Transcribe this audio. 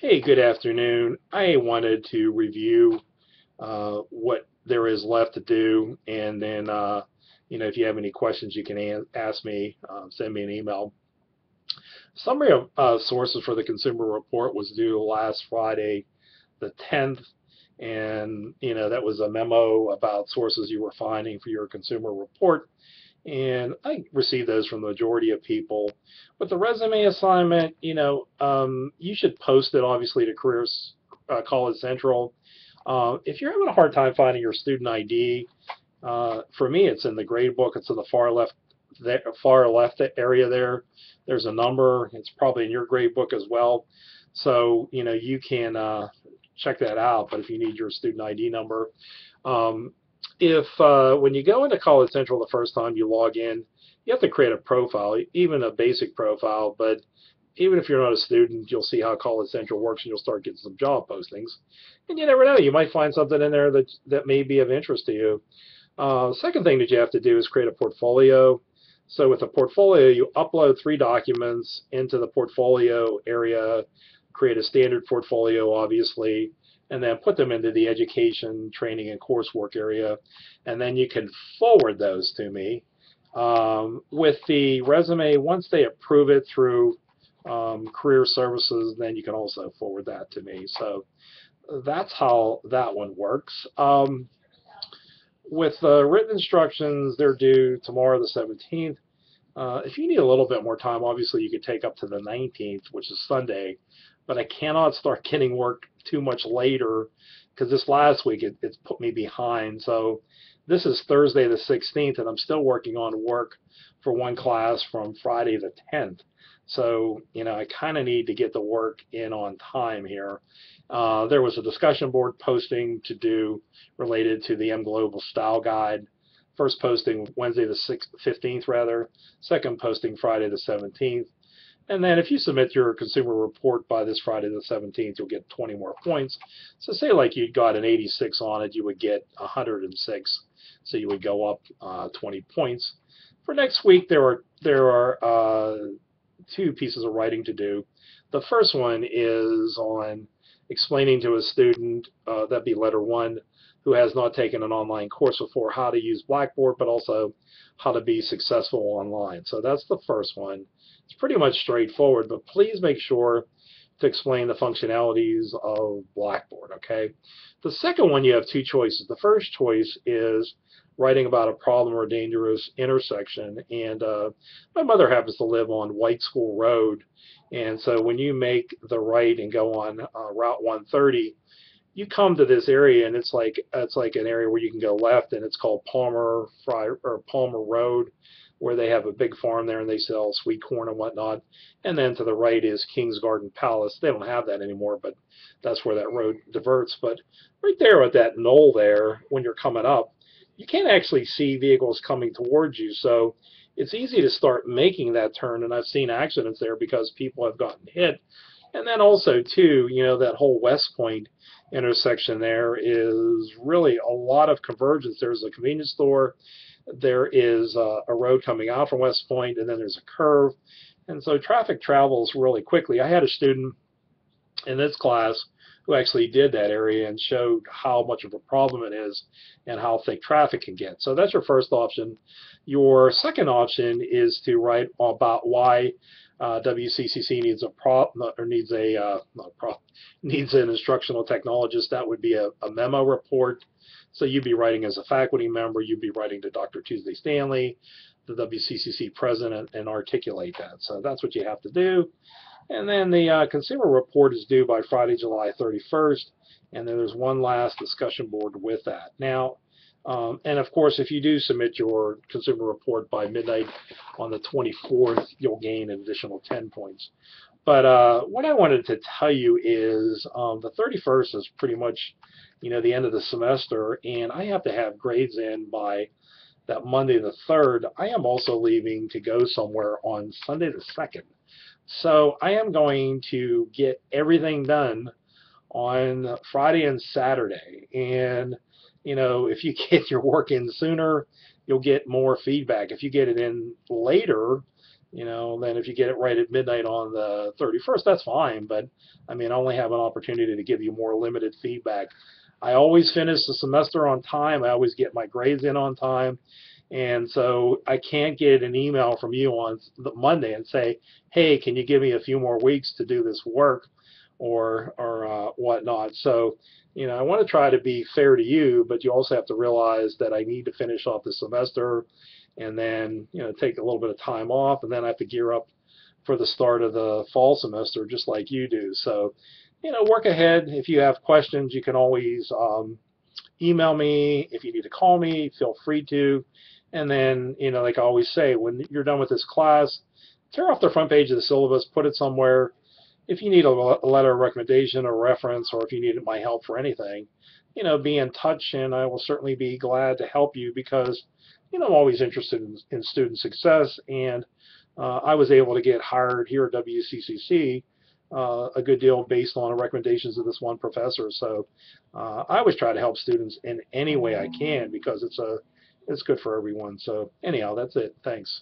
Hey, good afternoon. I wanted to review what there is left to do, and then if you have any questions, you can ask me. Send me an email. Summary of sources for the consumer report was due last Friday, the 10th, and that was a memo about sources you were finding for your consumer report. And I received those from the majority of people. But the resume assignment, you should post it obviously to Careers College Central. If you're having a hard time finding your student ID, for me, it's in the grade book. It's in the far left area there. There's a number. It's probably in your grade book as well. So you can check that out. But if you need your student ID number, um, if when you go into College Central the first time you log in, you have to create a profile, even a basic profile. But even if you're not a student, you'll see how College Central works, and you'll start getting some job postings. And you never know, you might find something in there that may be of interest to you. Second thing that you have to do is create a portfolio. So with a portfolio, you upload 3 documents into the portfolio area, create a standard portfolio, obviously, and then put them into the education, training, and coursework area. And then you can forward those to me. With the resume, once they approve it through Career Services, then you can also forward that to me. So that's how that one works. With written instructions, they're due tomorrow, the 17th. If you need a little bit more time, obviously you could take up to the 19th, which is Sunday, but I cannot start getting work too much later because this last week it's put me behind. So this is Thursday the 16th, and I'm still working on work for one class from Friday the 10th. So, I kind of need to get the work in on time here. There was a discussion board posting to do related to the M Global Style Guide. First posting Wednesday the 15th, rather. Second posting Friday the 17th. And then if you submit your consumer report by this Friday the 17th, you'll get 20 more points. So say like you got an 86 on it, you would get 106. So you would go up 20 points. For next week, there are 2 pieces of writing to do. The first one is on explaining to a student, that'd be letter 1, who has not taken an online course before, how to use Blackboard, but also how to be successful online. So that's the first one. It's pretty much straightforward, but please make sure to explain the functionalities of Blackboard, okay? The second one, you have 2 choices. The first choice is writing about a problem or dangerous intersection, and my mother happens to live on White School Road, and so when you make the right and go on Route 130, you come to this area, and it's like an area where you can go left, and it's called Palmer Road, where they have a big farm there and they sell sweet corn and whatnot. And then to the right is King's Garden Palace. They don't have that anymore, but that's where that road diverts. But right there at that knoll there, when you're coming up, you can't actually see vehicles coming towards you. So it's easy to start making that turn, and I've seen accidents there because people have gotten hit. And then also, too, that whole West Point intersection there is really a lot of convergence. There's a convenience store, there is a road coming out from West Point, and then there's a curve. And so traffic travels really quickly. I had a student in this class who actually did that area and showed how much of a problem it is and how thick traffic can get. So that's your first option. Your second option is to write about why WCCC needs needs an instructional technologist. That would be a memo report. So you'd be writing as a faculty member, you'd be writing to Dr. Tuesday Stanley, the WCCC president, and articulate that. So that's what you have to do. And then the consumer report is due by Friday, July 31st, and then there's one last discussion board with that. Now, and of course, if you do submit your consumer report by midnight on the 24th, you'll gain an additional 10 points. But what I wanted to tell you is the 31st is pretty much, the end of the semester, and I have to have grades in by that Monday the 3rd. I am also leaving to go somewhere on Sunday the 2nd. So I am going to get everything done on Friday and Saturday. And, if you get your work in sooner, you'll get more feedback. If you get it in later, Then if you get it right at midnight on the 31st, that's fine. But I mean, I only have an opportunity to give you more limited feedback. I always finish the semester on time. I always get my grades in on time. And so I can't get an email from you on the Monday and say, hey, can you give me a few more weeks to do this work or whatnot. So, I want to try to be fair to you, but you also have to realize that I need to finish off the semester and then, take a little bit of time off, and then I have to gear up for the start of the fall semester just like you do. So, work ahead. If you have questions, you can always email me. If you need to call me, feel free to. And then, like I always say, when you're done with this class, tear off the front page of the syllabus, put it somewhere. If you need a letter of recommendation or reference, or if you need my help for anything, be in touch, and I will certainly be glad to help you because, I'm always interested in student success, and I was able to get hired here at WCCC a good deal based on recommendations of this one professor. So I always try to help students in any way I can because it's good for everyone. So anyhow, that's it. Thanks.